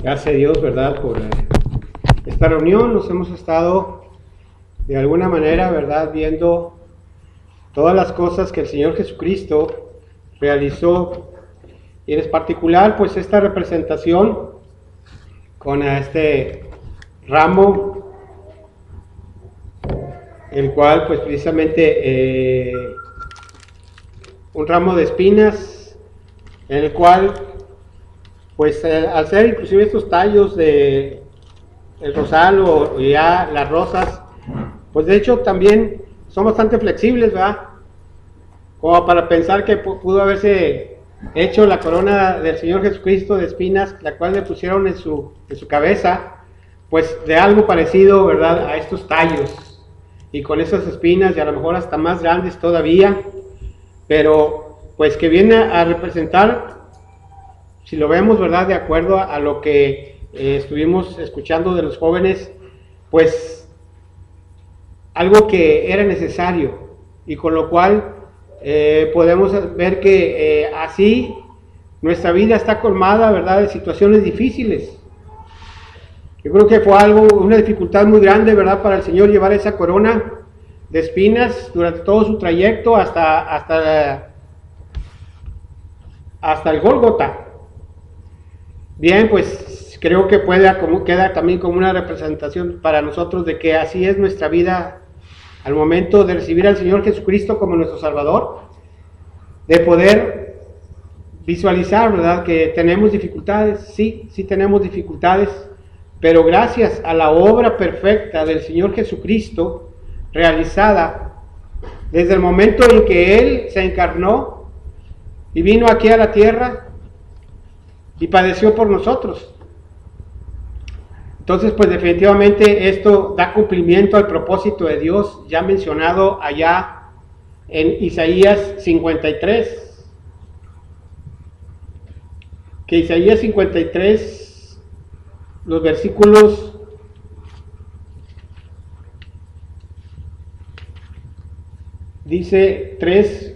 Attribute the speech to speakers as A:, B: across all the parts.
A: Gracias a Dios, ¿verdad?, por esta reunión. Nos hemos estado de alguna manera, ¿verdad?, viendo todas las cosas que el Señor Jesucristo realizó, y en particular pues esta representación con este ramo, el cual pues precisamente un ramo de espinas, en el cual pues al ser inclusive estos tallos de el rosal o ya las rosas, pues de hecho también son bastante flexibles, ¿verdad? Como para pensar que pudo haberse hecho la corona del Señor Jesucristo de espinas, la cual le pusieron en su cabeza, pues de algo parecido, ¿verdad?, a estos tallos, y con esas espinas, y a lo mejor hasta más grandes todavía, pero pues que viene a representar, si lo vemos, ¿verdad?, de acuerdo a lo que estuvimos escuchando de los jóvenes, pues algo que era necesario, y con lo cual podemos ver que así nuestra vida está colmada, ¿verdad?, de situaciones difíciles. Yo creo que fue una dificultad muy grande, ¿verdad?, para el Señor llevar esa corona de espinas durante todo su trayecto hasta el Gólgota. Bien, pues creo que queda también como una representación para nosotros de que así es nuestra vida al momento de recibir al Señor Jesucristo como nuestro Salvador, de poder visualizar, ¿verdad?, que tenemos dificultades. Sí tenemos dificultades, pero gracias a la obra perfecta del Señor Jesucristo, realizada desde el momento en que Él se encarnó y vino aquí a la tierra y padeció por nosotros. Entonces, pues definitivamente esto da cumplimiento al propósito de Dios ya mencionado allá en Isaías 53. Que Isaías 53, los versículos dice 3,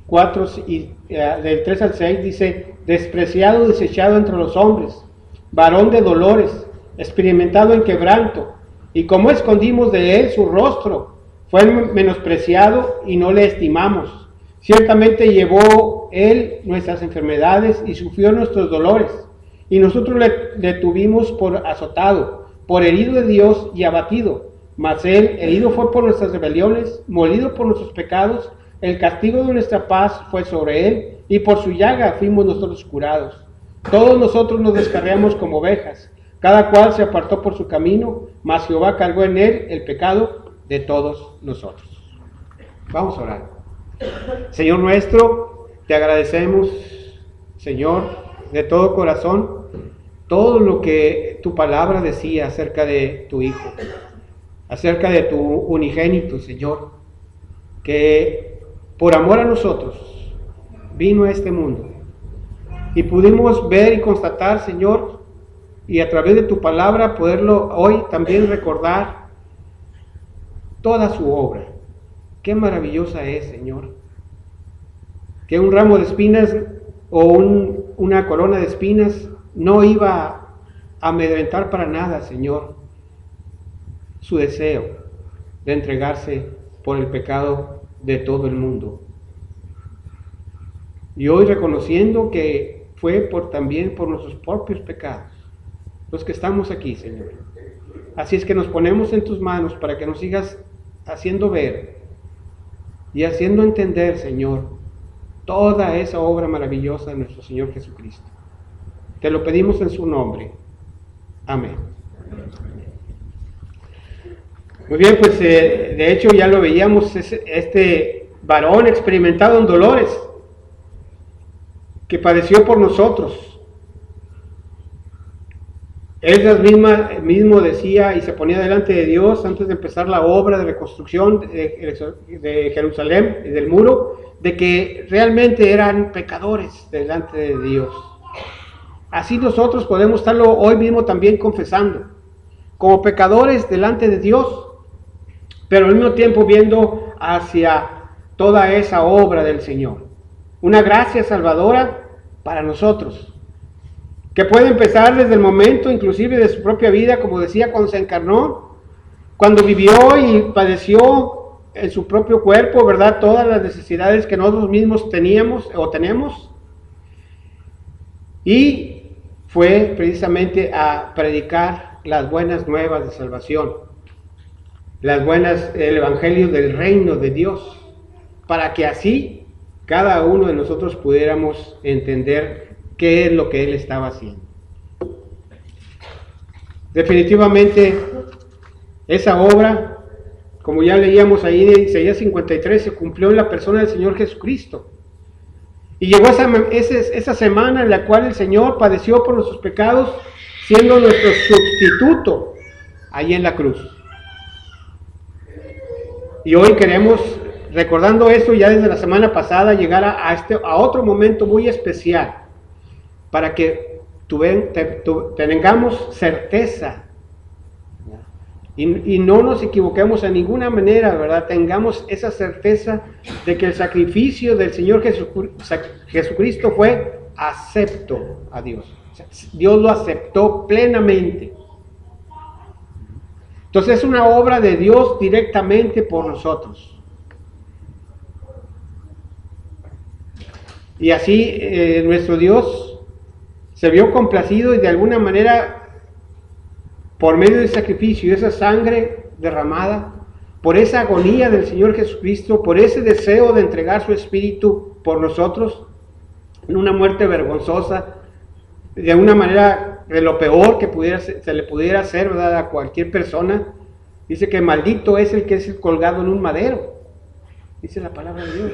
A: 4 y del 3 al 6 dice: despreciado, desechado entre los hombres, varón de dolores, experimentado en quebranto, y como escondimos de él su rostro, fue menospreciado y no le estimamos. Ciertamente llevó él nuestras enfermedades y sufrió nuestros dolores, y nosotros le tuvimos por azotado, por herido de Dios y abatido. Mas él herido fue por nuestras rebeliones, molido por nuestros pecados. El castigo de nuestra paz fue sobre él, y por su llaga fuimos nosotros curados. Todos nosotros nos descarriamos como ovejas, cada cual se apartó por su camino, mas Jehová cargó en él el pecado de todos nosotros. Vamos a orar. Señor nuestro, te agradecemos, Señor, de todo corazón, todo lo que tu palabra decía acerca de tu Hijo, acerca de tu unigénito, Señor, que por amor a nosotros vino a este mundo, y pudimos ver y constatar, Señor, y a través de tu palabra poderlo hoy también recordar toda su obra. Qué maravillosa es, Señor, que un ramo de espinas o una corona de espinas no iba a amedrentar para nada, Señor, su deseo de entregarse por el pecado de todo el mundo. Y hoy reconociendo que fue también por nuestros propios pecados los que estamos aquí, Señor. Así es que nos ponemos en tus manos para que nos sigas haciendo ver y haciendo entender, Señor, toda esa obra maravillosa de nuestro Señor Jesucristo. Te lo pedimos en su nombre. Amén. Muy bien, pues de hecho ya lo veíamos, este varón experimentado en dolores, que padeció por nosotros. Él mismo decía y se ponía delante de Dios antes de empezar la obra de reconstrucción de Jerusalén y del muro, de que realmente eran pecadores delante de Dios. Así nosotros podemos estarlo hoy mismo también confesando, como pecadores delante de Dios, pero al mismo tiempo viendo hacia toda esa obra del Señor. Una gracia salvadora para nosotros, que puede empezar desde el momento inclusive de su propia vida, como decía, cuando se encarnó, cuando vivió y padeció en su propio cuerpo, ¿verdad? Todas las necesidades que nosotros mismos teníamos o tenemos. Y fue precisamente a predicar las buenas nuevas de salvación, el evangelio del reino de Dios, para que así cada uno de nosotros pudiéramos entender qué es lo que Él estaba haciendo. Definitivamente, esa obra, como ya leíamos ahí en Isaías 53, se cumplió en la persona del Señor Jesucristo. Y llegó esa semana en la cual el Señor padeció por nuestros pecados, siendo nuestro sustituto ahí en la cruz. Y hoy queremos, recordando esto ya desde la semana pasada, llegar a otro momento muy especial, para que tengamos certeza y no nos equivoquemos en ninguna manera, ¿verdad? Tengamos esa certeza de que el sacrificio del Señor Jesucristo fue acepto a Dios. O sea, Dios lo aceptó plenamente. Entonces es una obra de Dios directamente por nosotros. Y así nuestro Dios se vio complacido y de alguna manera, por medio del sacrificio y esa sangre derramada, por esa agonía del Señor Jesucristo, por ese deseo de entregar su espíritu por nosotros, en una muerte vergonzosa, de una manera de lo peor que se le pudiera hacer, ¿verdad?, a cualquier persona. Dice que maldito es el que es colgado en un madero, dice la palabra de Dios.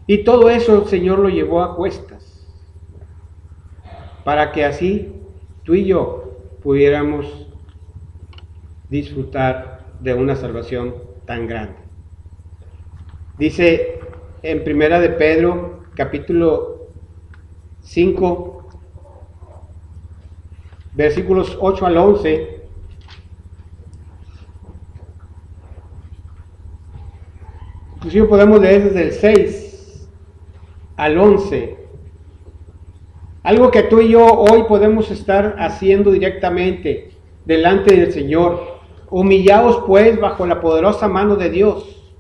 A: Y todo eso el Señor lo llevó a cuestas, para que así tú y yo pudiéramos disfrutar de una salvación tan grande. Dice en Primera de Pedro, capítulo 5, versículos 8 al 11, inclusive podemos leer desde el 6 al 11, algo que tú y yo hoy podemos estar haciendo directamente delante del Señor. Humillaos pues bajo la poderosa mano de Dios,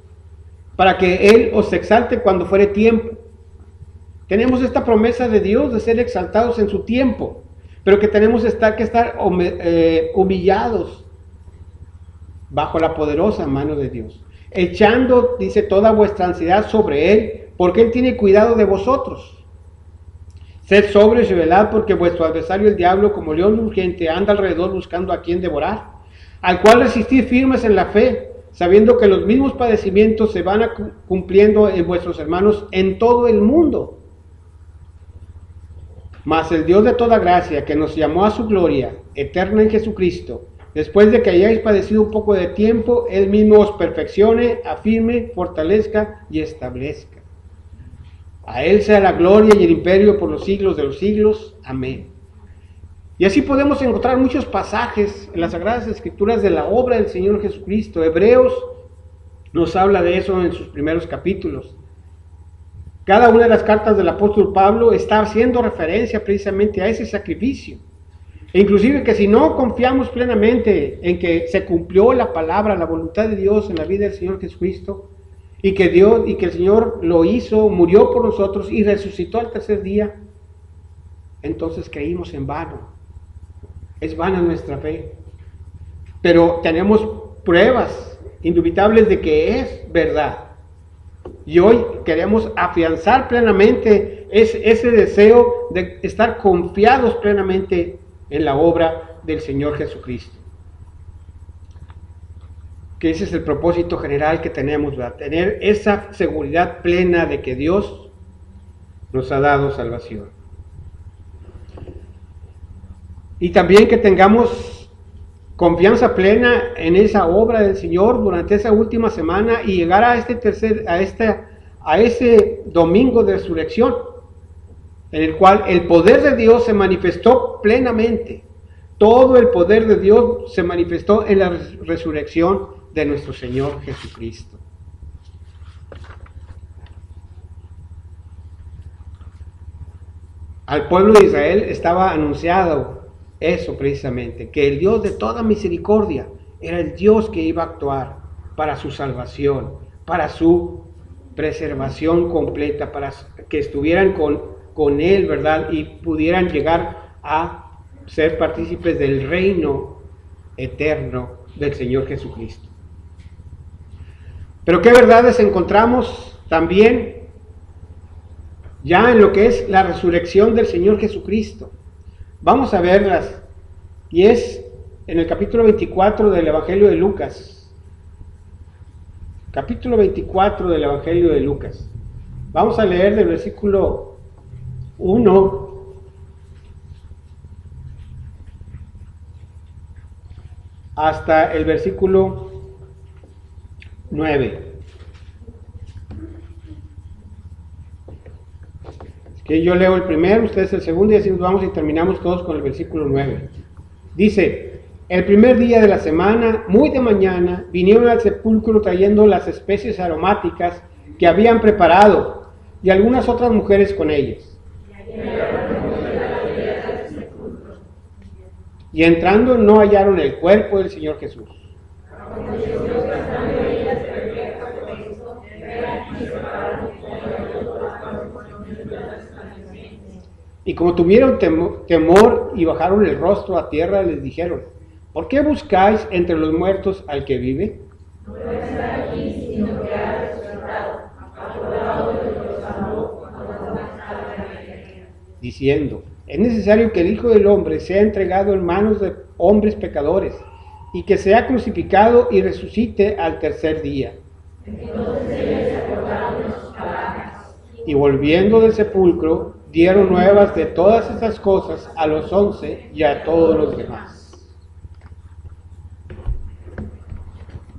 A: para que Él os exalte cuando fuere tiempo. Tenemos esta promesa de Dios de ser exaltados en su tiempo, pero que tenemos que estar humillados bajo la poderosa mano de Dios, echando, dice, toda vuestra ansiedad sobre Él, porque Él tiene cuidado de vosotros. Sed sobrios y velad, porque vuestro adversario el diablo, como león urgente, anda alrededor buscando a quien devorar, al cual resistir firmes en la fe, sabiendo que los mismos padecimientos se van cumpliendo en vuestros hermanos en todo el mundo. Mas el Dios de toda gracia, que nos llamó a su gloria eterna en Jesucristo, después de que hayáis padecido un poco de tiempo, Él mismo os perfeccione, afirme, fortalezca y establezca. A Él sea la gloria y el imperio por los siglos de los siglos. Amén. Y así podemos encontrar muchos pasajes en las Sagradas Escrituras de la obra del Señor Jesucristo. Hebreos nos habla de eso en sus primeros capítulos. Cada una de las cartas del apóstol Pablo está haciendo referencia precisamente a ese sacrificio. E inclusive que si no confiamos plenamente en que se cumplió la palabra, la voluntad de Dios en la vida del Señor Jesucristo, y que el Señor lo hizo, murió por nosotros y resucitó al tercer día, entonces creímos en vano. Es vana nuestra fe. Pero tenemos pruebas indubitables de que es verdad. Y hoy queremos afianzar plenamente ese deseo de estar confiados plenamente en la obra del Señor Jesucristo. Que ese es el propósito general que tenemos, ¿verdad? Tener esa seguridad plena de que Dios nos ha dado salvación. Y también que tengamos confianza plena en esa obra del Señor durante esa última semana y llegar a ese domingo de resurrección, en el cual el poder de Dios se manifestó plenamente. Todo el poder de Dios se manifestó en la resurrección de nuestro Señor Jesucristo. al pueblo de Israel estaba anunciado eso precisamente, que el Dios de toda misericordia era el Dios que iba a actuar para su salvación, para su preservación completa, para que estuvieran con Él, ¿verdad? Y pudieran llegar a ser partícipes del reino eterno del Señor Jesucristo. Pero ¿qué verdades encontramos también ya en lo que es la resurrección del Señor Jesucristo? Vamos a verlas, y es en el capítulo 24 del Evangelio de Lucas. Capítulo 24 del Evangelio de Lucas. Vamos a leer del versículo 1 hasta el versículo 9. Que yo leo el primero, ustedes el segundo, y así nos vamos y terminamos todos con el versículo 9. Dice: el primer día de la semana, muy de mañana, vinieron al sepulcro trayendo las especies aromáticas que habían preparado, y algunas otras mujeres con ellas. Y entrando no hallaron el cuerpo del Señor Jesús. Y como tuvieron temor y bajaron el rostro a tierra, les dijeron: ¿por qué buscáis entre los muertos al que vive? No está aquí, sino que ha resucitado, acordado de lo que os amó cuando estaba en la tierra. Diciendo: es necesario que el Hijo del Hombre sea entregado en manos de hombres pecadores, y que sea crucificado y resucite al tercer día. Entonces ellos se acordaron de sus palabras. Y volviendo del sepulcro, dieron nuevas de todas estas cosas a los 11 y a todos los demás.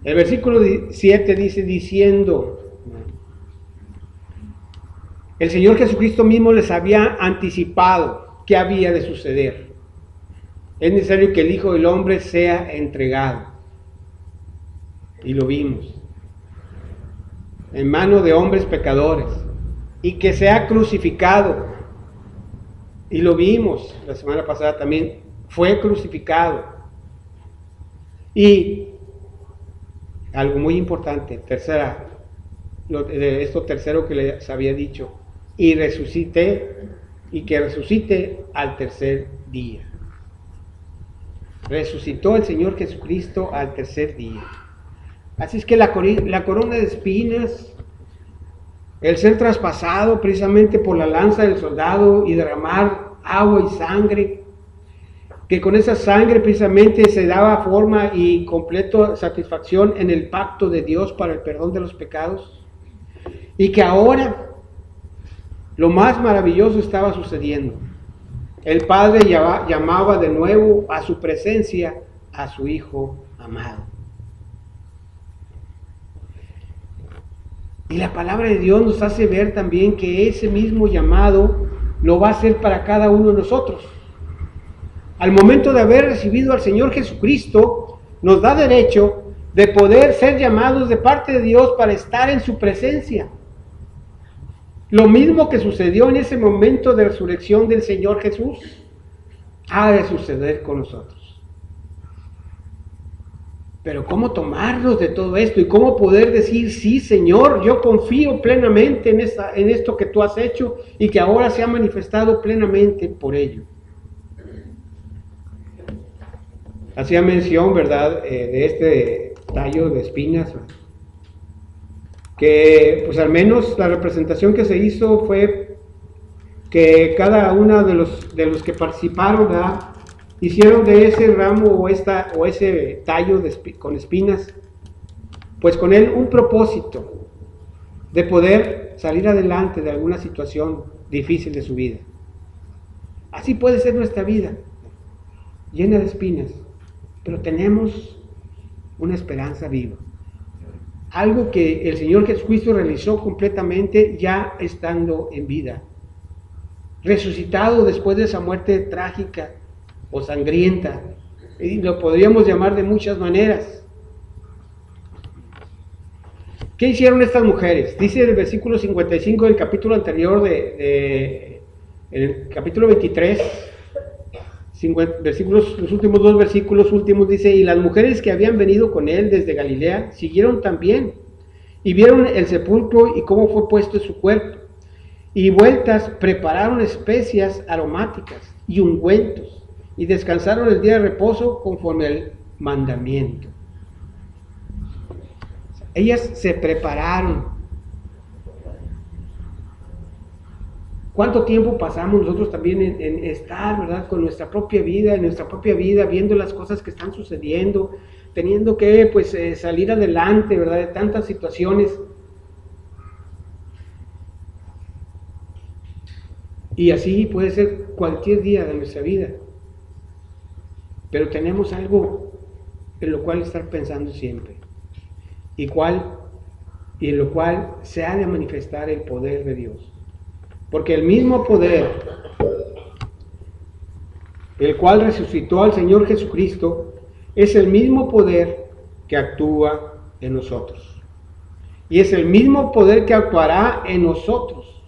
A: El versículo 7 dice: diciendo, el Señor Jesucristo mismo les había anticipado qué había de suceder. Es necesario que el Hijo del Hombre sea entregado. Y lo vimos. En mano de hombres pecadores. Y que sea crucificado. Y lo vimos la semana pasada también. Fue crucificado. Y algo muy importante, esto tercero que les había dicho, y que resucite al tercer día. Resucitó el Señor Jesucristo al tercer día. Así es que la corona de espinas, el ser traspasado precisamente por la lanza del soldado y derramar agua y sangre, que con esa sangre precisamente se daba forma y completa satisfacción en el pacto de Dios para el perdón de los pecados, y que ahora lo más maravilloso estaba sucediendo. El Padre llamaba de nuevo a su presencia a su Hijo amado. Y la palabra de Dios nos hace ver también que ese mismo llamado lo va a hacer para cada uno de nosotros. Al momento de haber recibido al Señor Jesucristo, nos da derecho de poder ser llamados de parte de Dios para estar en su presencia. Lo mismo que sucedió en ese momento de resurrección del Señor Jesús, ha de suceder con nosotros. Pero ¿cómo tomarnos de todo esto? Y cómo poder decir: sí, Señor, yo confío plenamente en esto que tú has hecho y que ahora se ha manifestado plenamente por ello. Hacía mención, ¿verdad?, de este tallo de espinas, que pues al menos la representación que se hizo fue que cada uno de los que participaron, ¿verdad?, hicieron de ese ramo o ese tallo con espinas, pues con él un propósito de poder salir adelante de alguna situación difícil de su vida. Así puede ser nuestra vida, llena de espinas, pero tenemos una esperanza viva. Algo que el Señor Jesucristo realizó completamente ya estando en vida. Resucitado después de esa muerte trágica o sangrienta. Y lo podríamos llamar de muchas maneras. ¿Qué hicieron estas mujeres? Dice el versículo 55 del capítulo anterior de En el capítulo 23, los últimos 2 versículos últimos dice, y las mujeres que habían venido con él desde Galilea siguieron también, y vieron el sepulcro y cómo fue puesto su cuerpo, y vueltas prepararon especias aromáticas y ungüentos, y descansaron el día de reposo conforme al mandamiento. Ellas se prepararon. ¿Cuánto tiempo pasamos nosotros también en estar, verdad, con nuestra propia vida, en nuestra propia vida, viendo las cosas que están sucediendo, teniendo que, pues, salir adelante, verdad, de tantas situaciones? Y así puede ser cualquier día de nuestra vida. Pero tenemos algo en lo cual estar pensando siempre, y en lo cual se ha de manifestar el poder de Dios. Porque el mismo poder, el cual resucitó al Señor Jesucristo, es el mismo poder que actúa en nosotros. Y es el mismo poder que actuará en nosotros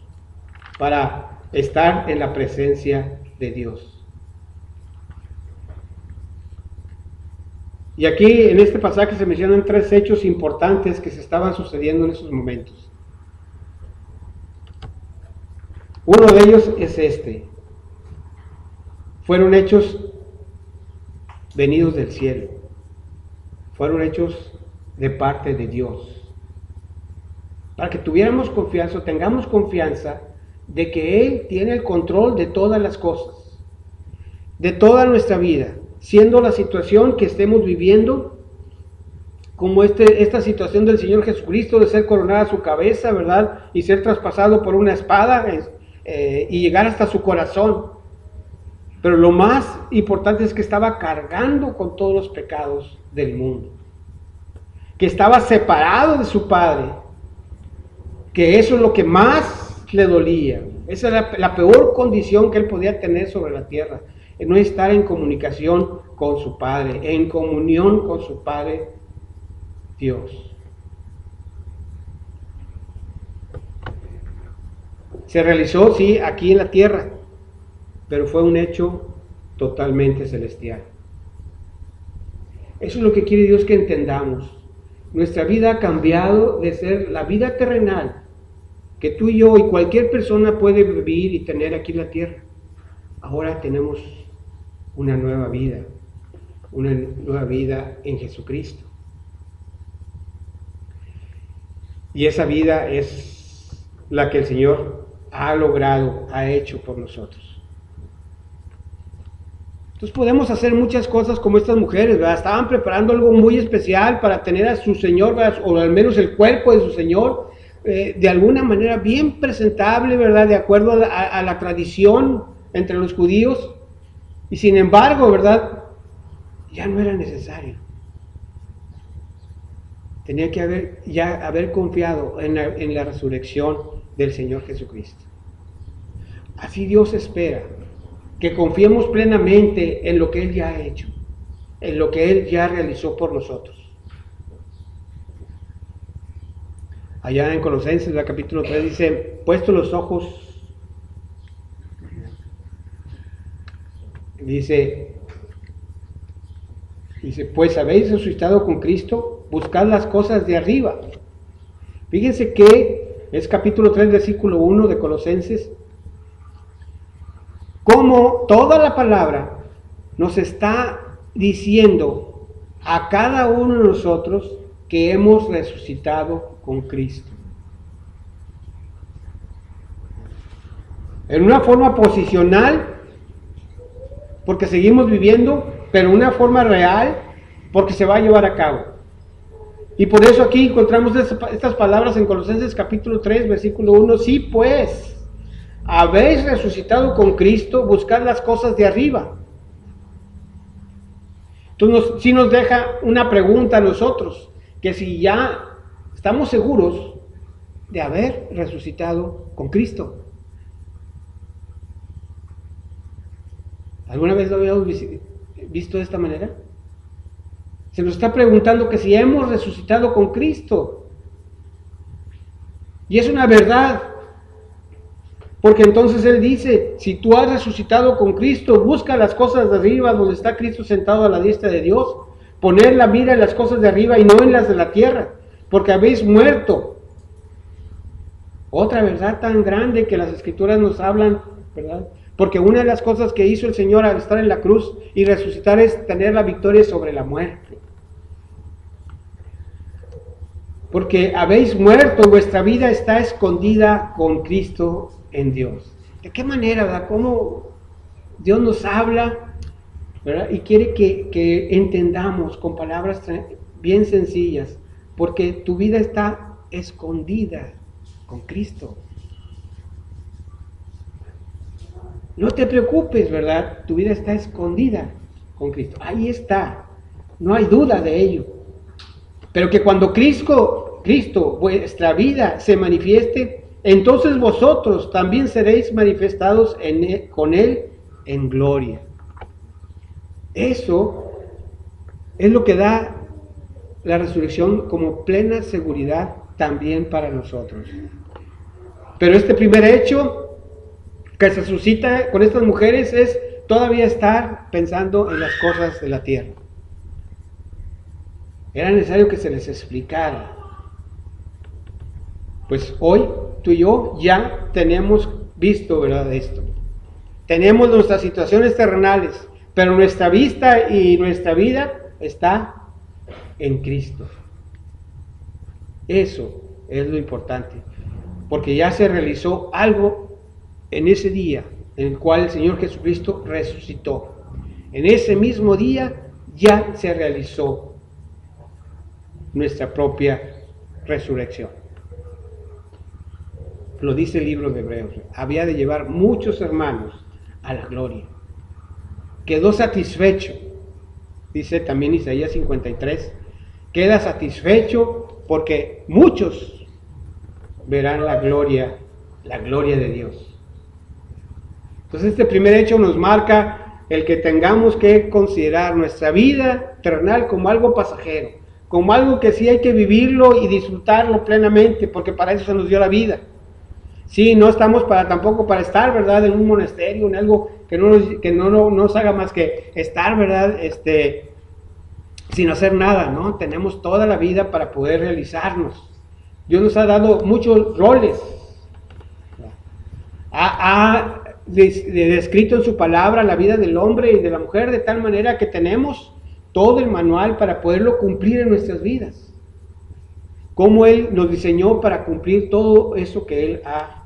A: para estar en la presencia de Dios. Y aquí en este pasaje se mencionan 3 hechos importantes que se estaban sucediendo en esos momentos. Uno de ellos es este. Fueron hechos venidos del cielo. Fueron hechos de parte de Dios. Para que tuviéramos confianza, tengamos confianza de que Él tiene el control de todas las cosas, de toda nuestra vida, siendo la situación que estemos viviendo, como esta situación del Señor Jesucristo, de ser coronada su cabeza, ¿verdad? Y ser traspasado por una espada, y llegar hasta su corazón. Pero lo más importante es que estaba cargando con todos los pecados del mundo, que estaba separado de su Padre, que eso es lo que más le dolía. Esa era la peor condición que él podía tener sobre la tierra, no estar en comunicación con su Padre, en comunión con su Padre Dios. Se realizó, sí, aquí en la tierra, pero fue un hecho totalmente celestial. Eso es lo que quiere Dios que entendamos. Nuestra vida ha cambiado de ser la vida terrenal que tú y yo y cualquier persona puede vivir y tener aquí en la tierra. Ahora tenemos una nueva vida en Jesucristo. Y esa vida es la que el Señor ha hecho por nosotros. Entonces podemos hacer muchas cosas como estas mujeres, ¿verdad? Estaban preparando algo muy especial para tener a su Señor, ¿verdad? O al menos el cuerpo de su Señor, de alguna manera bien presentable, ¿verdad? De acuerdo a la tradición entre los judíos. Y sin embargo, ¿verdad? Ya no era necesario. Tenía que haber confiado en la resurrección del Señor Jesucristo. Así Dios espera que confiemos plenamente en lo que Él ya ha hecho, en lo que Él ya realizó por nosotros. Allá en Colosenses, el capítulo 3, dice, puesto los ojos, dice, pues habéis resucitado con Cristo, buscad las cosas de arriba. Fíjense que es capítulo 3, versículo 1 de Colosenses, como toda la palabra nos está diciendo a cada uno de nosotros que hemos resucitado con Cristo. En una forma posicional, porque seguimos viviendo, pero en una forma real, porque se va a llevar a cabo. Y por eso aquí encontramos estas palabras en Colosenses capítulo 3, versículo 1. Sí, pues, habéis resucitado con Cristo, buscad las cosas de arriba. Entonces sí nos deja una pregunta a nosotros, que si ya estamos seguros de haber resucitado con Cristo. ¿Alguna vez lo habíamos visto de esta manera? Se nos está preguntando que si hemos resucitado con Cristo. Y es una verdad. Porque entonces Él dice, si tú has resucitado con Cristo, busca las cosas de arriba donde está Cristo sentado a la diestra de Dios. Poner la mira en las cosas de arriba y no en las de la tierra, porque habéis muerto. Otra verdad tan grande que las Escrituras nos hablan, ¿verdad? Porque una de las cosas que hizo el Señor al estar en la cruz y resucitar es tener la victoria sobre la muerte. Porque habéis muerto, vuestra vida está escondida con Cristo en Dios. ¿De qué manera, verdad? ¿Cómo Dios nos habla, verdad? Y quiere que entendamos con palabras bien sencillas, porque tu vida está escondida con Cristo. No te preocupes, ¿verdad? Tu vida está escondida con Cristo. Ahí está, no hay duda de ello. Pero que cuando Cristo, vuestra vida, se manifieste, entonces vosotros también seréis manifestados con Él en gloria. Eso es lo que da la resurrección como plena seguridad también para nosotros. Pero este primer hecho que se suscita con estas mujeres es todavía estar pensando en las cosas de la tierra. Era necesario que se les explicara. Pues hoy tú y yo ya tenemos visto, ¿verdad?, esto. Tenemos nuestras situaciones terrenales, pero nuestra vista y nuestra vida está en Cristo. Eso es lo importante, porque ya se realizó algo en ese día en el cual el Señor Jesucristo resucitó. En ese mismo día ya se realizó nuestra propia resurrección. Lo dice el libro de Hebreos. Había de llevar muchos hermanos a la gloria. Quedó satisfecho, dice también Isaías 53, queda satisfecho porque muchos verán la gloria de Dios. Entonces este primer hecho nos marca el que tengamos que considerar nuestra vida terrenal como algo pasajero, como algo que sí hay que vivirlo y disfrutarlo plenamente, porque para eso se nos dio la vida. Sí, no estamos tampoco para estar, ¿verdad?, en un monasterio, en algo que no nos haga más que estar, ¿verdad?, sin hacer nada, ¿no? Tenemos toda la vida para poder realizarnos. Dios nos ha dado muchos roles. Ha descrito en su palabra la vida del hombre y de la mujer de tal manera que tenemos todo el manual para poderlo cumplir en nuestras vidas. Cómo Él nos diseñó para cumplir todo eso que Él ha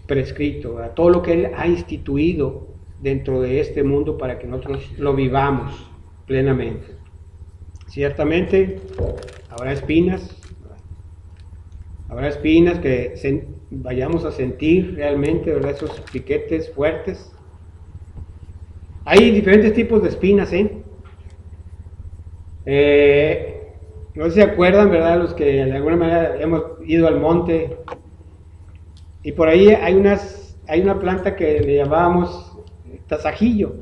A: prescrito, ¿verdad?, todo lo que Él ha instituido dentro de este mundo para que nosotros lo vivamos plenamente. Ciertamente habrá espinas que vayamos a sentir realmente, ¿verdad?, esos piquetes fuertes. Hay diferentes tipos de espinas, no sé si se acuerdan, ¿verdad?, los que de alguna manera hemos ido al monte, y por ahí hay una planta que le llamábamos tasajillo.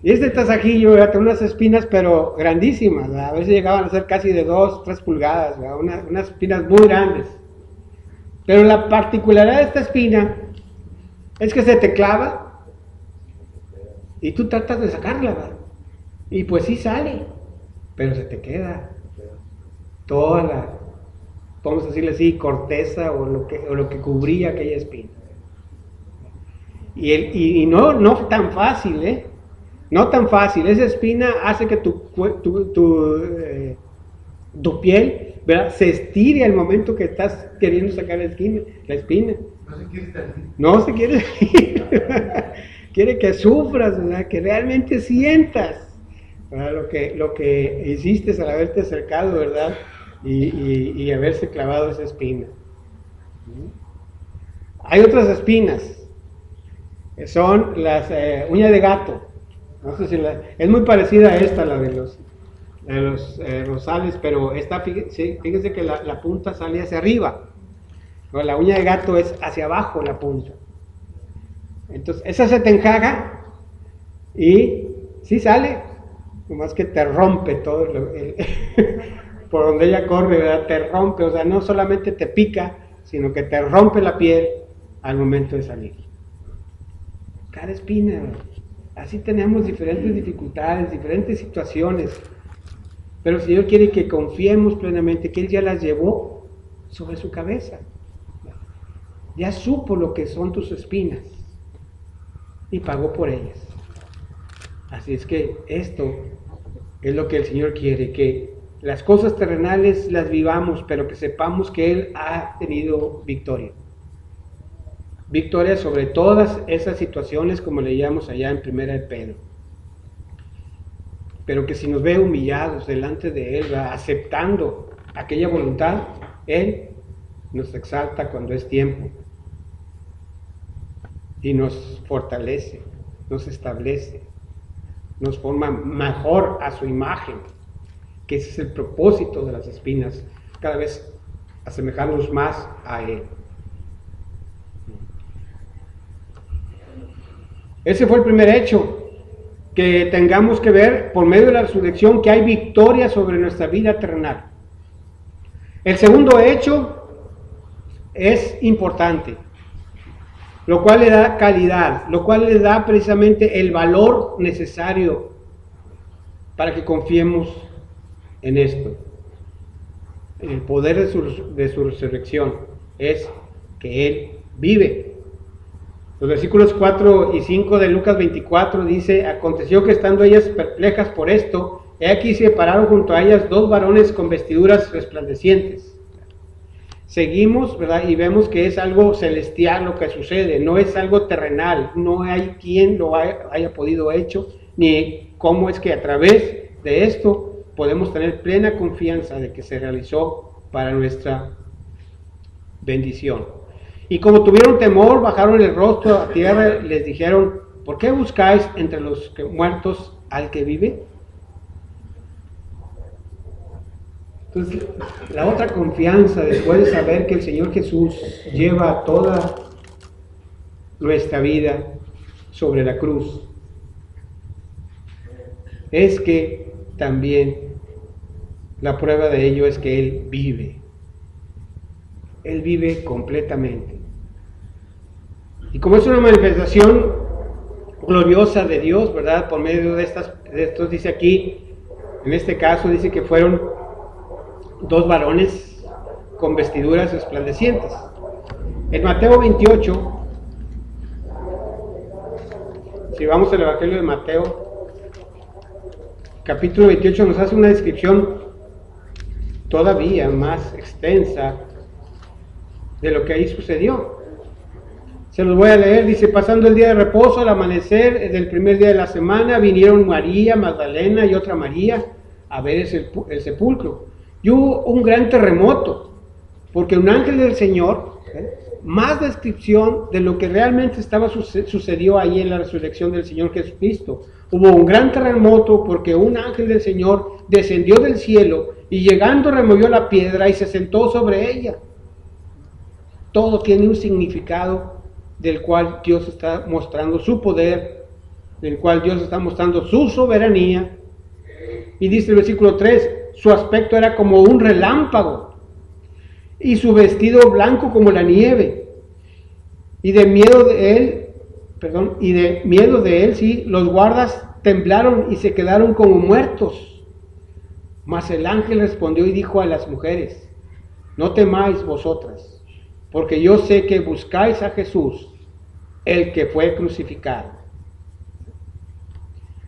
A: Y este tasajillo, ¿verdad?, tiene unas espinas pero grandísimas, ¿verdad? A veces llegaban a ser casi de 2-3 pulgadas, ¿verdad? Unas espinas muy grandes. Pero la particularidad de esta espina es que se te clava y tú tratas de sacarla, ¿verdad? Y pues sí sale, pero se te queda toda la, vamos a decirle así, corteza o lo que cubría aquella espina. Y no tan fácil, no tan fácil. Esa espina hace que tu piel, ¿verdad?, se estire al momento que estás queriendo sacar la espina. No se quiere salir. Quiere que sufras, ¿verdad?, que realmente sientas, ¿verdad?, lo que hiciste al haberte acercado, ¿verdad?, y haberse clavado esa espina. Hay otras espinas, que son las uñas de gato. No sé si es muy parecida a esta, la de los rosales, pero esta, fíjense que la punta sale hacia arriba, ¿no? La uña de gato es hacia abajo la punta. Entonces esa se te enjaga y sí sale, nomás que te rompe todo por donde ella corre, ¿verdad?, te rompe. O sea, no solamente te pica, sino que te rompe la piel al momento de salir. Cada espina, así tenemos diferentes dificultades, diferentes situaciones, pero el Señor quiere que confiemos plenamente que Él ya las llevó sobre su cabeza. Ya supo lo que son tus espinas y pagó por ellas. Así es que esto es lo que el Señor quiere, que las cosas terrenales las vivamos, pero que sepamos que Él ha tenido victoria. Victoria sobre todas esas situaciones, como leíamos allá en 1 de Pedro. Pero que si nos ve humillados delante de Él, aceptando aquella voluntad, Él nos exalta cuando es tiempo y nos fortalece, nos establece, nos forma mejor a su imagen, que ese es el propósito de las espinas, cada vez asemejarnos más a Él. Ese fue el primer hecho, que tengamos que ver por medio de la resurrección que hay victoria sobre nuestra vida terrenal. El segundo hecho es importante, lo cual le da calidad, lo cual le da precisamente el valor necesario para que confiemos en esto. El poder de su resurrección es que Él vive. Los versículos 4 y 5 de Lucas 24 dice: aconteció que estando ellas perplejas por esto, he aquí se pararon junto a ellas dos varones con vestiduras resplandecientes. Seguimos, ¿verdad? Y vemos que es algo celestial lo que sucede, no es algo terrenal, no hay quien lo haya podido hecho, ni cómo es que a través de esto podemos tener plena confianza de que se realizó para nuestra bendición. Y como tuvieron temor, bajaron el rostro a tierra y les dijeron: ¿por qué buscáis entre los muertos al que vive? Entonces, la otra confianza, después de saber que el Señor Jesús lleva toda nuestra vida sobre la cruz, es que también la prueba de ello es que Él vive. Él vive completamente. Y como es una manifestación gloriosa de Dios, ¿verdad? Por medio de estos dice aquí, en este caso dice que fueron dos varones con vestiduras resplandecientes. En Mateo 28, si vamos al Evangelio de Mateo, capítulo 28 nos hace una descripción todavía más extensa de lo que ahí sucedió. Se los voy a leer, dice: pasando el día de reposo, al amanecer del primer día de la semana, vinieron María Magdalena y otra María a ver el sepulcro. Y hubo un gran terremoto, porque un ángel del Señor, más descripción de lo que realmente sucedió ahí en la resurrección del Señor Jesucristo. Hubo un gran terremoto porque un ángel del Señor descendió del cielo y llegando removió la piedra y se sentó sobre ella. Todo tiene un significado del cual Dios está mostrando su poder, del cual Dios está mostrando su soberanía. Y dice el versículo 3, su aspecto era como un relámpago, y su vestido blanco como la nieve. Y de miedo de él, sí, los guardas temblaron y se quedaron como muertos. Mas el ángel respondió y dijo a las mujeres: no temáis vosotras, porque yo sé que buscáis a Jesús, el que fue crucificado.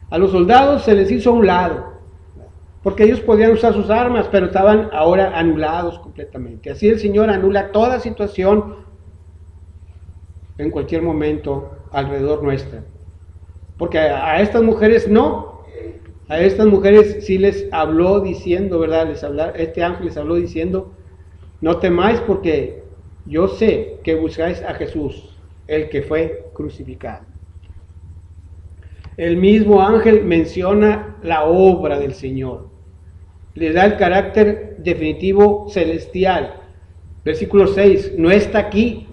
A: A los soldados se les hizo a un lado, porque ellos podían usar sus armas, pero estaban ahora anulados completamente. Así el Señor anula toda situación en cualquier momento alrededor nuestra. Porque a estas mujeres no, a estas mujeres sí les habló diciendo, ¿verdad? Este ángel les habló diciendo: no temáis, porque yo sé que buscáis a Jesús, el que fue crucificado. El mismo ángel menciona la obra del Señor, le da el carácter definitivo celestial. Versículo 6, no está aquí,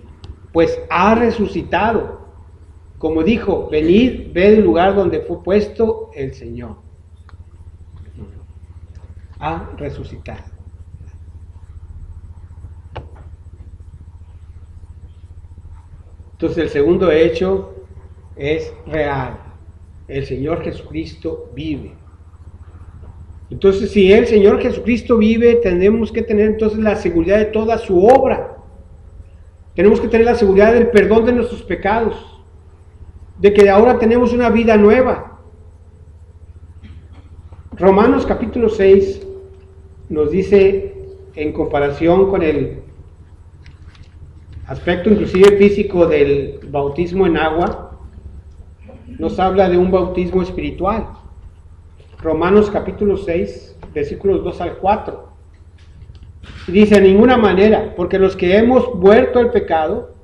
A: pues ha resucitado. Como dijo: venid, ved el lugar donde fue puesto el Señor. Ha resucitado. Entonces el segundo hecho es real. El Señor Jesucristo vive. Entonces, si el Señor Jesucristo vive, tenemos que tener entonces la seguridad de toda su obra. Tenemos que tener la seguridad del perdón de nuestros pecados, de que ahora tenemos una vida nueva. Romanos capítulo 6 nos dice, en comparación con el aspecto inclusive físico del bautismo en agua, nos habla de un bautismo espiritual. Romanos capítulo 6, versículos 2 al 4. Y dice, de ninguna manera, porque los que hemos muerto al pecado,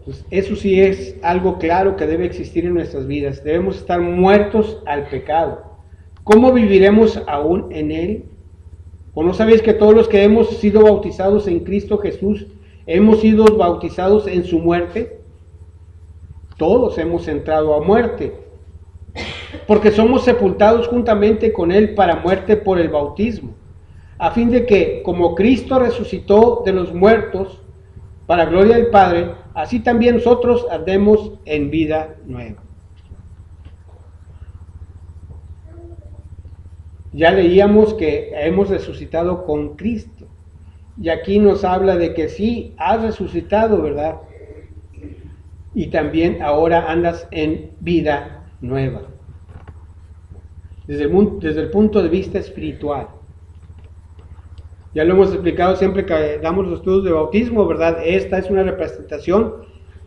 A: pues eso sí es algo claro que debe existir en nuestras vidas. Debemos estar muertos al pecado. ¿Cómo viviremos aún en él? ¿O no sabéis que todos los que hemos sido bautizados en Cristo Jesús, hemos sido bautizados en su muerte? Todos hemos entrado a muerte, porque somos sepultados juntamente con él para muerte por el bautismo, a fin de que, como Cristo resucitó de los muertos, para gloria del Padre, así también nosotros andemos en vida nueva. Ya leíamos que hemos resucitado con Cristo, y aquí nos habla de que sí, has resucitado, ¿verdad? Y también ahora andas en vida nueva, desde el punto de vista espiritual. Ya lo hemos explicado siempre que damos los estudios de bautismo, ¿verdad? Esta es una representación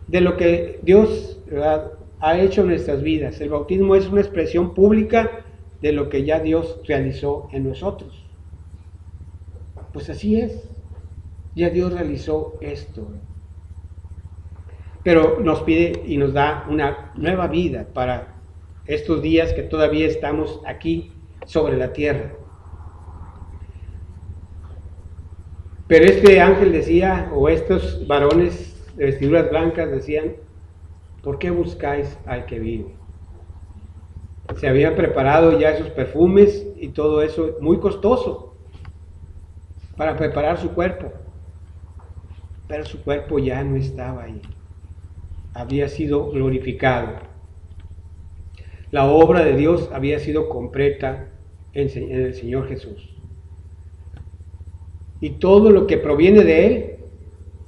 A: de lo que Dios, ¿verdad?, ha hecho en nuestras vidas. El bautismo es una expresión pública de lo que ya Dios realizó en nosotros. Pues así es, ya Dios realizó esto. Pero nos pide y nos da una nueva vida para estos días que todavía estamos aquí sobre la tierra. Pero este ángel decía, o estos varones de vestiduras blancas decían, ¿por qué buscáis al que vive? Se habían preparado ya esos perfumes y todo eso muy costoso para preparar su cuerpo, pero su cuerpo ya no estaba ahí, había sido glorificado. La obra de Dios había sido completa en el Señor Jesús. Y todo lo que proviene de Él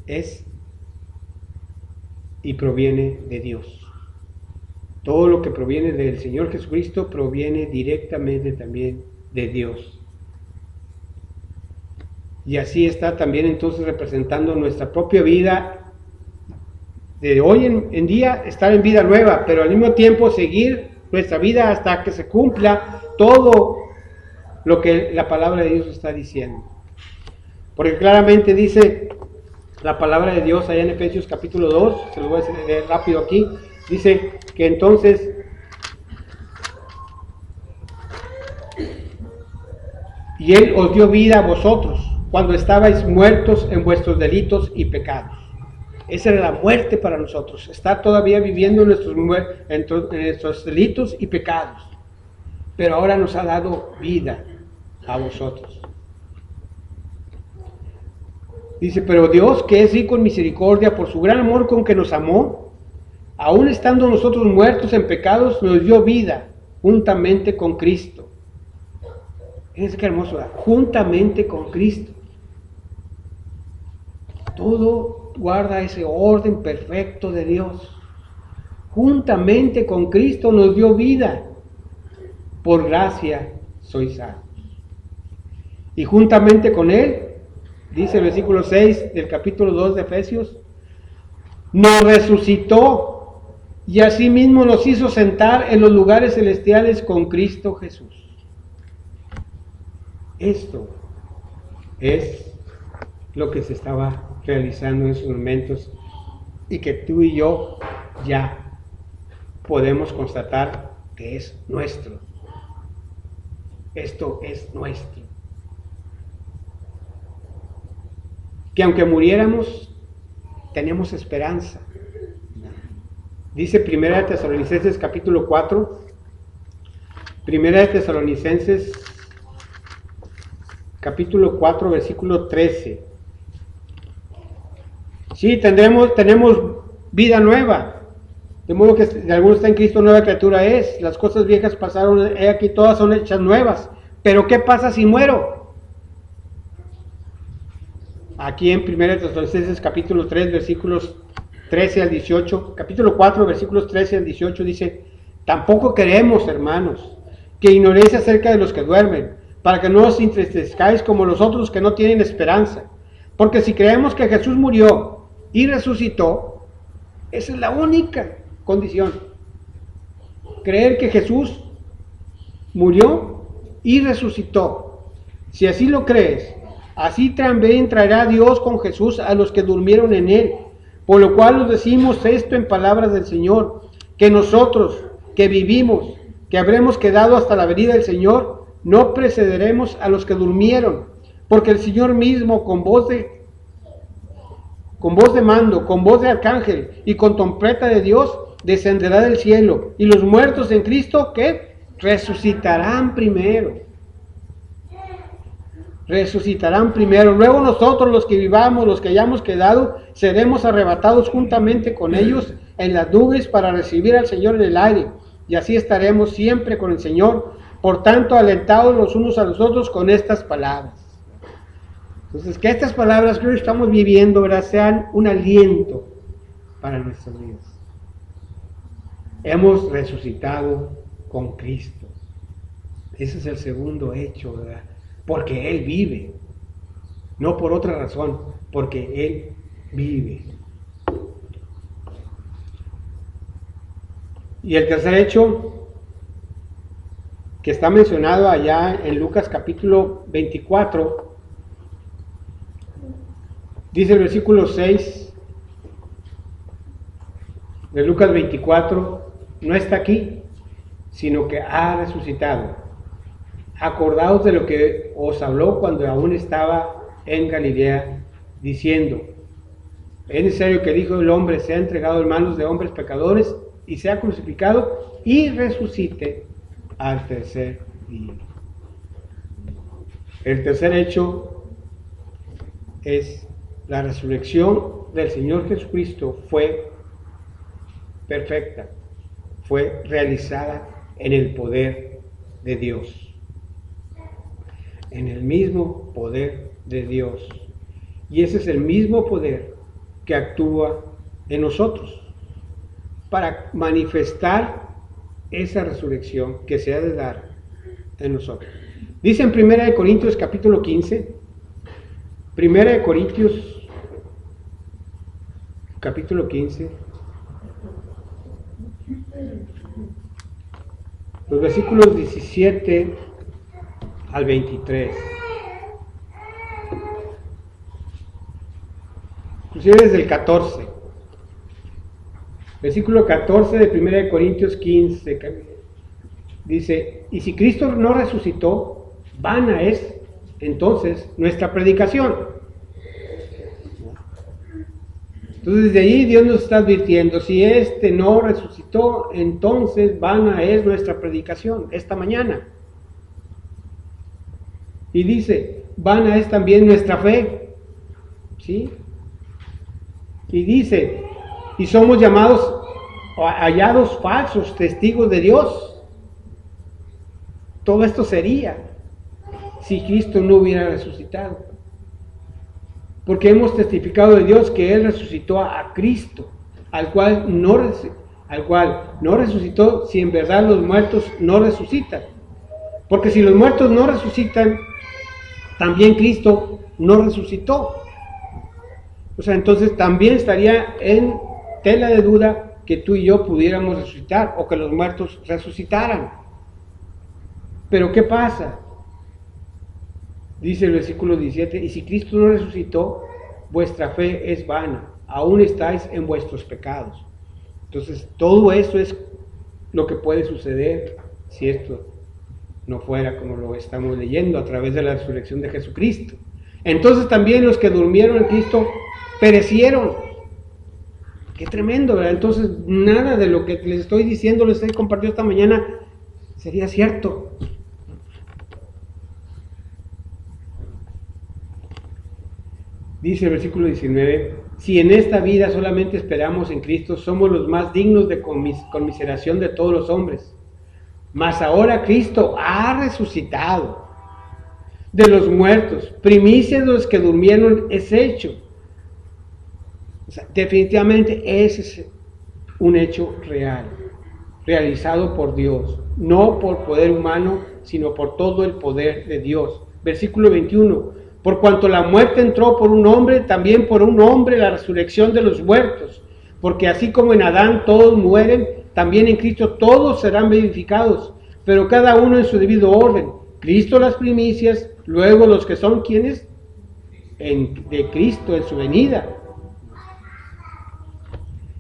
A: es y proviene de Dios. Todo lo que proviene del Señor Jesucristo proviene directamente también de Dios. Y así está también entonces representando nuestra propia vida de hoy en día, estar en vida nueva, pero al mismo tiempo seguir nuestra vida hasta que se cumpla todo lo que la palabra de Dios está diciendo. Porque claramente dice la palabra de Dios allá en Efesios capítulo 2, se lo voy a leer rápido aquí, dice que entonces y Él os dio vida a vosotros cuando estabais muertos en vuestros delitos y pecados. Esa era la muerte para nosotros, estar todavía viviendo en nuestros delitos y pecados, pero ahora nos ha dado vida a vosotros. Dice, pero Dios, que es rico en misericordia, por su gran amor con que nos amó, aun estando nosotros muertos en pecados, nos dio vida juntamente con Cristo. Fíjense qué hermoso, ¿verdad? Juntamente con Cristo. Todo guarda ese orden perfecto de Dios. Juntamente con Cristo nos dio vida. Por gracia sois salvos. Y juntamente con Él, dice el versículo 6 del capítulo 2 de Efesios, nos resucitó y asimismo nos hizo sentar en los lugares celestiales con Cristo Jesús. Esto es lo que se estaba realizando en esos momentos y que tú y yo ya podemos constatar que es nuestro. Esto es nuestro. Que aunque muriéramos, tenemos esperanza. Dice 1 de Tesalonicenses capítulo 4, 1 de Tesalonicenses capítulo 4 versículo 13. Sí, tenemos vida nueva. De modo que si alguno está en Cristo, nueva criatura es. Las cosas viejas pasaron, he aquí todas son hechas nuevas. Pero ¿qué pasa si muero? Aquí en 1 Tesalonicenses capítulo 3, versículos 13 al 18, capítulo 4, versículos 13 al 18 dice: tampoco queremos, hermanos, que ignoréis acerca de los que duermen, para que no os entristezcáis como los otros que no tienen esperanza. Porque si creemos que Jesús murió y resucitó, esa es la única condición. Creer que Jesús murió y resucitó. Si así lo crees, así también traerá Dios con Jesús a los que durmieron en él. Por lo cual os decimos esto en palabras del Señor, que nosotros que vivimos, que habremos quedado hasta la venida del Señor, no precederemos a los que durmieron, porque el Señor mismo con voz de mando, con voz de arcángel y con trompeta de Dios, descenderá del cielo, y los muertos en Cristo, ¿qué? Resucitarán primero. Resucitarán primero. Luego nosotros, los que vivamos, los que hayamos quedado, seremos arrebatados juntamente con ellos en las nubes para recibir al Señor en el aire. Y así estaremos siempre con el Señor. Por tanto, alentados los unos a los otros con estas palabras. Entonces, que estas palabras que hoy estamos viviendo, ¿verdad?, sean un aliento para nuestras vidas. Hemos resucitado con Cristo. Ese es el segundo hecho, ¿verdad? Porque Él vive. No por otra razón, porque Él vive. Y el tercer hecho, que está mencionado allá en Lucas capítulo 24, dice el versículo 6 de Lucas 24, no está aquí, sino que ha resucitado. Acordaos de lo que os habló cuando aún estaba en Galilea, diciendo: es necesario que el Hijo del Hombre sea entregado en manos de hombres pecadores y sea crucificado y resucite al tercer día. El tercer hecho es la resurrección del Señor Jesucristo. Fue perfecta, fue realizada en el poder de Dios, en el mismo poder de Dios. Y ese es el mismo poder que actúa en nosotros para manifestar esa resurrección que se ha de dar en nosotros. Dice en 1 Corintios capítulo 15, 1 Corintios capítulo 15, los versículos 17 al 23. Inclusive desde el 14. Versículo 14 de 1 Corintios 15. Dice: y si Cristo no resucitó, vana es entonces nuestra predicación. Entonces desde ahí Dios nos está advirtiendo: si este no resucitó, entonces vana es nuestra predicación esta mañana. Y dice: vana es también nuestra fe. ¿Sí? Y dice: y somos hallados falsos testigos de Dios. Todo esto sería si Cristo no hubiera resucitado. Porque hemos testificado de Dios que Él resucitó a Cristo, al cual no resucitó si en verdad los muertos no resucitan. Porque si los muertos no resucitan, también Cristo no resucitó. O sea, entonces también estaría en tela de duda que tú y yo pudiéramos resucitar o que los muertos resucitaran. Pero ¿qué pasa? Dice el versículo 17: y si Cristo no resucitó, vuestra fe es vana, aún estáis en vuestros pecados. Entonces, todo eso es lo que puede suceder si esto no fuera como lo estamos leyendo a través de la resurrección de Jesucristo. Entonces también los que durmieron en Cristo perecieron. Qué tremendo, ¿verdad? Entonces nada de lo que les estoy diciendo, les he compartido esta mañana, sería cierto. Dice el versículo 19: Si en esta vida solamente esperamos en Cristo, somos los más dignos de conmiseración de todos los hombres. Mas ahora Cristo ha resucitado de los muertos, primicia de los que durmieron es hecho. O sea, definitivamente ese es un hecho real, realizado por Dios, no por poder humano, sino por todo el poder de Dios. Versículo 21, por cuanto la muerte entró por un hombre, también por un hombre la resurrección de los muertos, porque así como en Adán todos mueren, también en Cristo todos serán vivificados, pero cada uno en su debido orden. Cristo las primicias, luego los que son quienes de Cristo en su venida.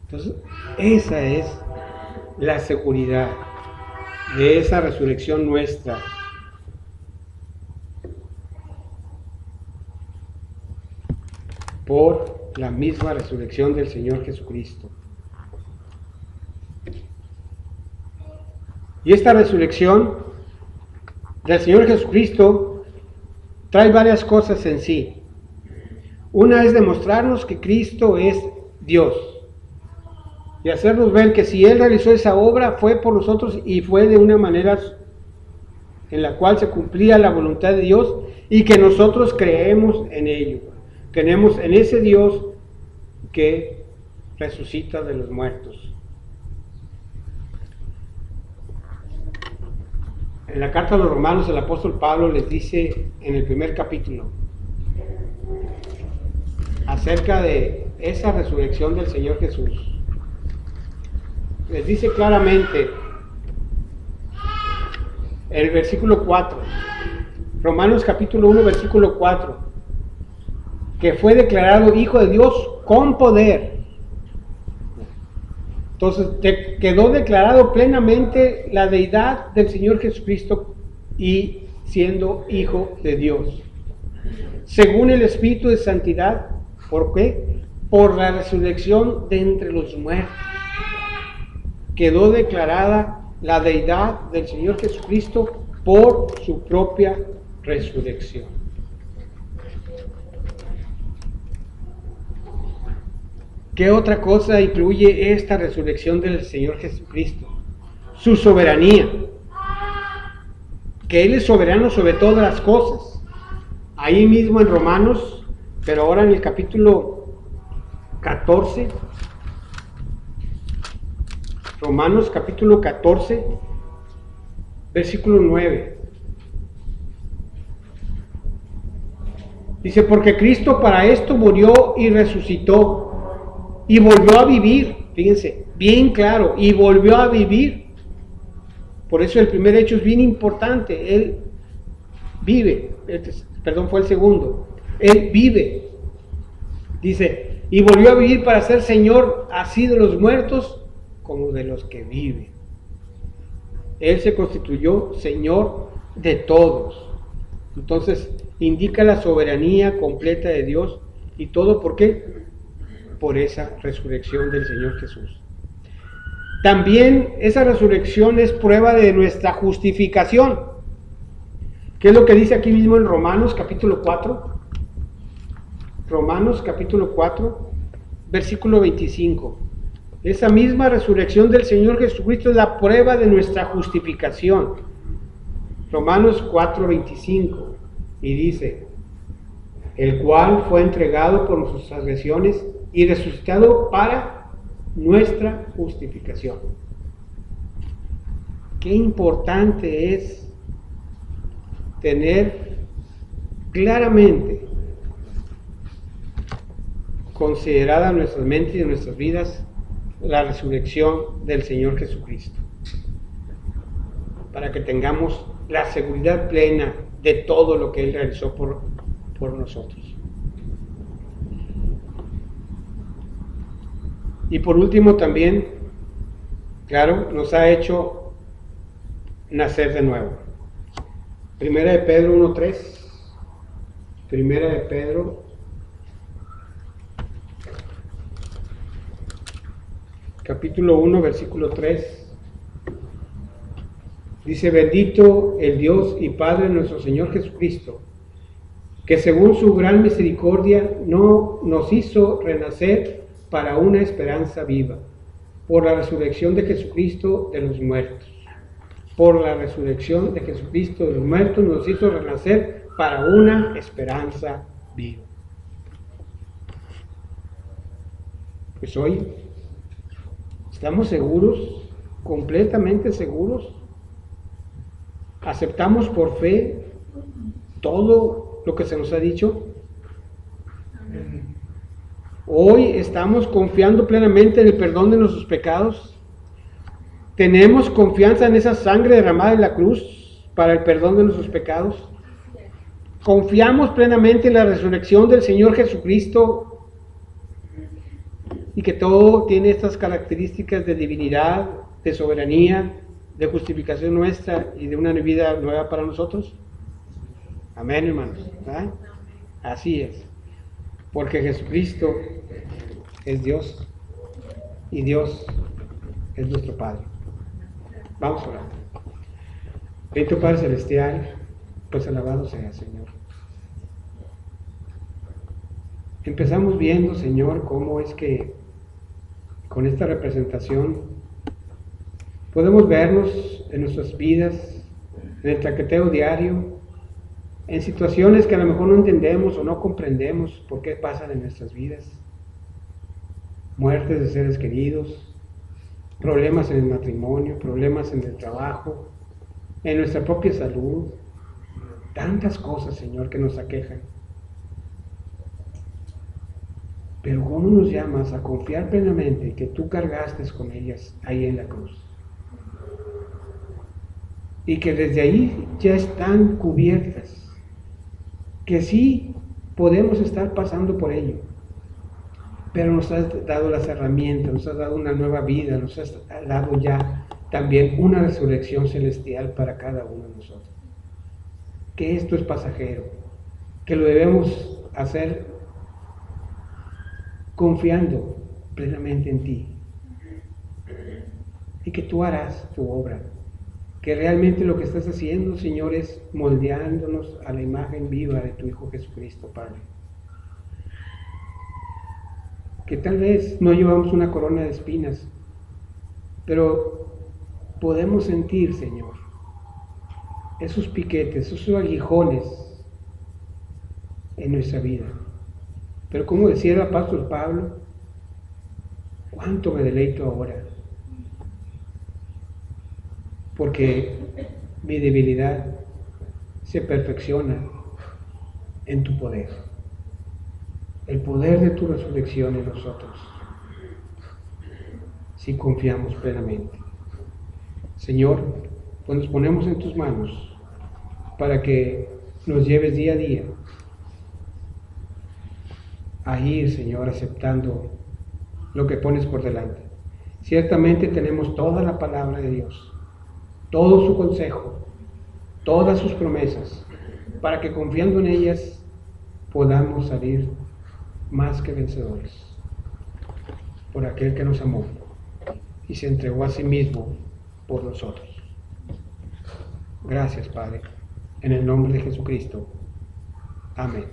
A: Entonces, esa es la seguridad de esa resurrección nuestra. Por la misma resurrección del Señor Jesucristo. Y esta resurrección del Señor Jesucristo trae varias cosas en sí. Una es demostrarnos que Cristo es Dios y hacernos ver que si Él realizó esa obra fue por nosotros y fue de una manera en la cual se cumplía la voluntad de Dios y que nosotros creemos en ello. Creemos en ese Dios que resucita de los muertos. En la carta a los Romanos el apóstol Pablo les dice en el primer capítulo acerca de esa resurrección del Señor Jesús. Les dice claramente el versículo 4, Romanos capítulo 1 versículo 4, que fue declarado Hijo de Dios con poder. Entonces quedó declarado plenamente la deidad del Señor Jesucristo y siendo Hijo de Dios, según el Espíritu de Santidad. ¿Por qué? Por la resurrección de entre los muertos. Quedó declarada la deidad del Señor Jesucristo por su propia resurrección. ¿Qué otra cosa incluye esta resurrección del Señor Jesucristo? Su soberanía, que Él es soberano sobre todas las cosas. Ahí mismo en Romanos, pero ahora en el capítulo 14, Romanos capítulo 14, versículo 9. Dice, porque Cristo para esto murió y resucitó y volvió a vivir, fíjense, bien claro, y volvió a vivir. Por eso el primer hecho es bien importante, Él vive, fue el segundo, Él vive. Dice, y volvió a vivir para ser Señor así de los muertos como de los que viven. Él se constituyó Señor de todos. Entonces, indica la soberanía completa de Dios y todo, ¿por qué? Por esa resurrección del Señor Jesús. También esa resurrección es prueba de nuestra justificación. ¿Qué es lo que dice aquí mismo en Romanos capítulo 4? Romanos capítulo 4, versículo 25. Esa misma resurrección del Señor Jesucristo es la prueba de nuestra justificación. Romanos 4, 25. Y dice, el cual fue entregado por nuestras transgresiones y resucitado para nuestra justificación. Qué importante es tener claramente considerada en nuestras mentes y en nuestras vidas la resurrección del Señor Jesucristo, para que tengamos la seguridad plena de todo lo que Él realizó por nosotros. Y por último también, claro, nos ha hecho nacer de nuevo. Primera de Pedro 1:3. Primera de Pedro capítulo 1, versículo 3. Dice, bendito el Dios y Padre de nuestro Señor Jesucristo, que según su gran misericordia no nos hizo renacer para una esperanza viva, por la resurrección de Jesucristo de los muertos. Por la resurrección de Jesucristo de los muertos nos hizo renacer para una esperanza viva. Pues hoy estamos seguros, completamente seguros. Aceptamos por fe todo lo que se nos ha dicho. Hoy estamos confiando plenamente en el perdón de nuestros pecados. Tenemos confianza en esa sangre derramada en la cruz para el perdón de nuestros pecados. Confiamos plenamente en la resurrección del Señor Jesucristo y que todo tiene estas características de divinidad, de soberanía, de justificación nuestra y de una vida nueva para nosotros. Amén, hermanos. ¿Verdad? Así es. Porque Jesucristo es Dios y Dios es nuestro Padre. Vamos a orar. Bendito Padre Celestial, pues alabado sea, Señor. Empezamos viendo, Señor, cómo es que con esta representación podemos vernos en nuestras vidas, en el traqueteo diario, en situaciones que a lo mejor no entendemos o no comprendemos por qué pasan en nuestras vidas. Muertes de seres queridos, problemas en el matrimonio, problemas en el trabajo, en nuestra propia salud, tantas cosas, Señor, que nos aquejan. Pero ¿cómo nos llamas a confiar plenamente que tú cargaste con ellas ahí en la cruz? Y que desde ahí ya están cubiertas, que sí podemos estar pasando por ello, pero nos has dado las herramientas, nos has dado una nueva vida, nos has dado ya también una resurrección celestial para cada uno de nosotros. Que esto es pasajero, que lo debemos hacer confiando plenamente en ti y que tú harás tu obra, que realmente lo que estás haciendo, Señor, es moldeándonos a la imagen viva de tu Hijo Jesucristo, Padre. Que tal vez no llevamos una corona de espinas, pero podemos sentir, Señor, esos piquetes, esos aguijones en nuestra vida. Pero como decía el apóstol Pablo, cuánto me deleito ahora, porque mi debilidad se perfecciona en tu poder, el poder de tu resurrección en nosotros, si confiamos plenamente. Señor, pues nos ponemos en tus manos para que nos lleves día a día a ir, Señor, aceptando lo que pones por delante. Ciertamente tenemos toda la palabra de Dios, todo su consejo, todas sus promesas, para que confiando en ellas podamos salir más que vencedores por aquel que nos amó y se entregó a sí mismo por nosotros. Gracias, Padre, en el nombre de Jesucristo. Amén.